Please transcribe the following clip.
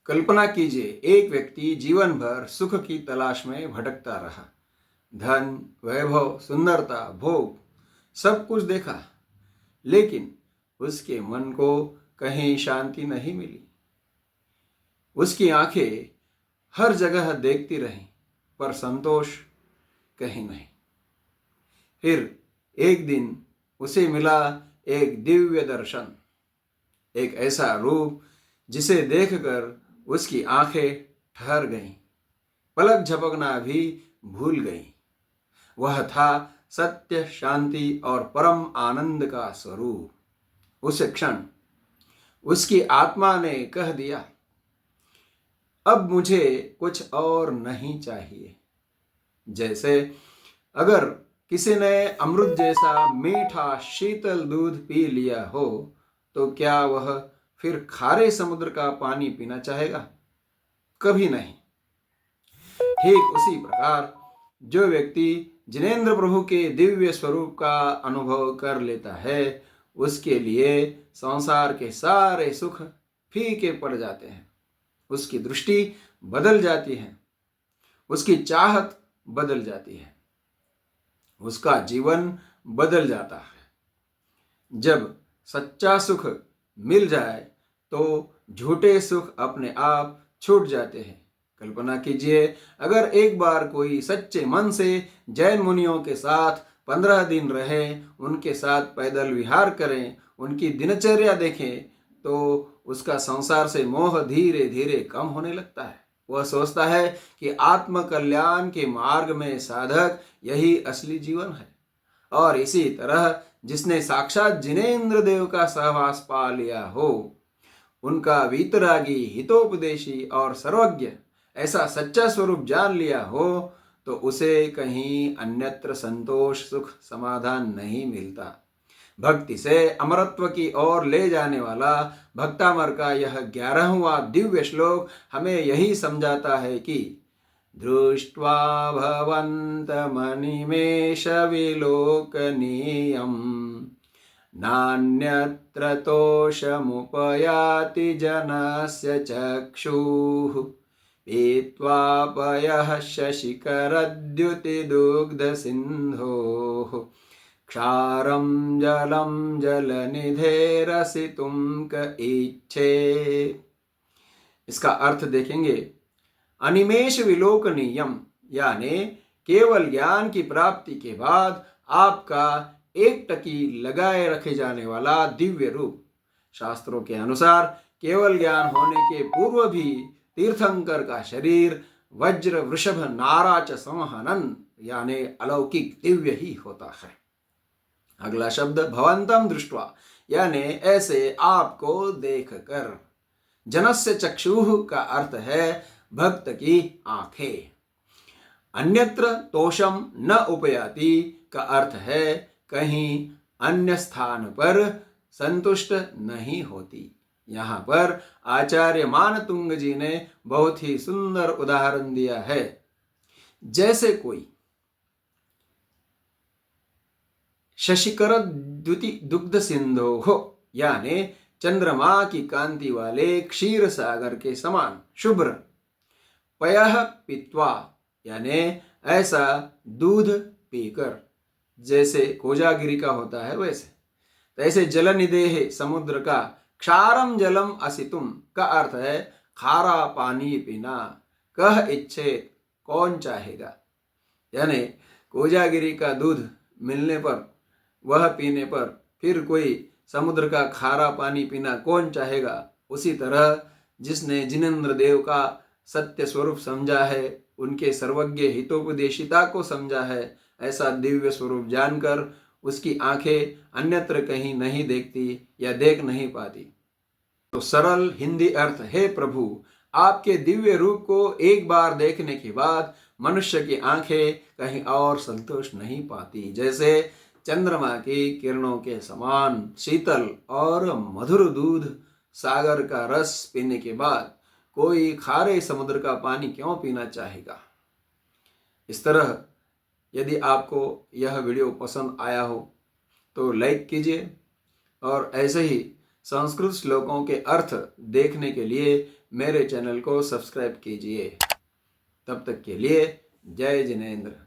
कल्पना कीजिए, एक व्यक्ति जीवन भर सुख की तलाश में भटकता रहा। धन, वैभव, सुंदरता, भोग सब कुछ देखा, लेकिन उसके मन को कहीं शांति नहीं मिली। उसकी आंखें हर जगह देखती रहीं, पर संतोष कहीं नहीं। फिर एक दिन उसे मिला एक दिव्य दर्शन, एक ऐसा रूप जिसे देखकर उसकी आंखें ठहर गईं, पलक झपकना भी भूल गईं। वह था सत्य, शांति और परम आनंद का स्वरूप। उस क्षण उसकी आत्मा ने कह दिया, अब मुझे कुछ और नहीं चाहिए। जैसे अगर किसी ने अमृत जैसा मीठा शीतल दूध पी लिया हो, तो क्या वह फिर खारे समुद्र का पानी पीना चाहेगा? कभी नहीं। ठीक उसी प्रकार जो व्यक्ति जिनेंद्र प्रभु के दिव्य स्वरूप का अनुभव कर लेता है, उसके लिए संसार के सारे सुख फीके पड़ जाते हैं। उसकी दृष्टि बदल जाती है, उसकी चाहत बदल जाती है, उसका जीवन बदल जाता है। जब सच्चा सुख मिल जाए तो झूठे सुख अपने आप छूट जाते हैं। कल्पना कीजिए, अगर एक बार कोई सच्चे मन से जैन मुनियों के साथ 15 दिन रहे, उनके साथ पैदल विहार करें, उनकी दिनचर्या देखें, तो उसका संसार से मोह धीरे धीरे कम होने लगता है। वह सोचता है कि आत्म कल्याण के मार्ग में साधक यही असली जीवन है। और इसी तरह जिसने साक्षात जिनेंद्र देव का सहवास पा लिया हो, उनका वीतरागी, हितोपदेशी और सर्वज्ञ ऐसा सच्चा स्वरूप जान लिया हो, तो उसे कहीं अन्यत्र संतोष, सुख, समाधान नहीं मिलता। भक्ति से अमरत्व की ओर ले जाने वाला भक्तामर का यह 11वां दिव्य श्लोक हमें यही समझाता है कि दृष्ट्वा भवन्तमनिमेष विलोकनीयम् नान्यत्र तोषमुपयाति जनस्य चक्षुः पीत्वा पयः शशिकरद्युतिदुग्धसिन्धोः क्षारं जलं जलनिधेरसितुं क इच्छे। इसका अर्थ देखेंगे, अनिमेष विलोकनीयम यानी केवल ज्ञान की प्राप्ति के बाद आपका एक टकी लगाए रखे जाने वाला दिव्य रूप। शास्त्रों के अनुसार केवल ज्ञान होने के पूर्व भी तीर्थंकर का शरीर वज्र वृषभ नाराच संहनन यानी अलौकिक दिव्य ही होता है। अगला शब्द भवंतम दृष्ट्वा यानी ऐसे आपको देखकर। जनस्य चक्षुः का अर्थ है भक्त की आंखें। अन्यत्र तोषम न उपयाति का अर्थ है कहीं अन्य स्थान पर संतुष्ट नहीं होती। यहाँ पर आचार्य मानतुंग जी ने बहुत ही सुंदर उदाहरण दिया है। जैसे कोई शशिकर द्युति दुग्ध सिंधो हो यानी चंद्रमा की कांति वाले क्षीर सागर के समान शुभ्र, पयः पीत्वा यानी ऐसा दूध पीकर, जैसे कोजागिरी का होता है वैसे, तैसे जलनिधेः समुद्र का, क्षारम जलम असितुम का अर्थ है खारा पानी पीना, कह इच्छेत कौन चाहेगा, यानी कोजागिरी का दूध मिलने पर, वह पीने पर फिर कोई समुद्र का खारा पानी पीना कौन चाहेगा। उसी तरह जिसने जिनेंद्र देव का सत्य स्वरूप समझा है, उनके सर्वज्ञ हितोपदेशिता को समझा है, ऐसा दिव्य स्वरूप जानकर उसकी आंखें अन्यत्र कहीं नहीं देखती या देख नहीं पाती। तो सरल हिंदी अर्थ, हे प्रभु, आपके दिव्य रूप को एक बार देखने के बाद मनुष्य की आंखें कहीं और संतोष नहीं पाती। जैसे चंद्रमा की किरणों के समान शीतल और मधुर दूध सागर का रस पीने के बाद कोई खारे समुद्र का पानी क्यों पीना चाहेगा। इस तरह यदि आपको यह वीडियो पसंद आया हो तो लाइक कीजिए, और ऐसे ही संस्कृत श्लोकों के अर्थ देखने के लिए मेरे चैनल को सब्सक्राइब कीजिए। तब तक के लिए जय जिनेंद्र।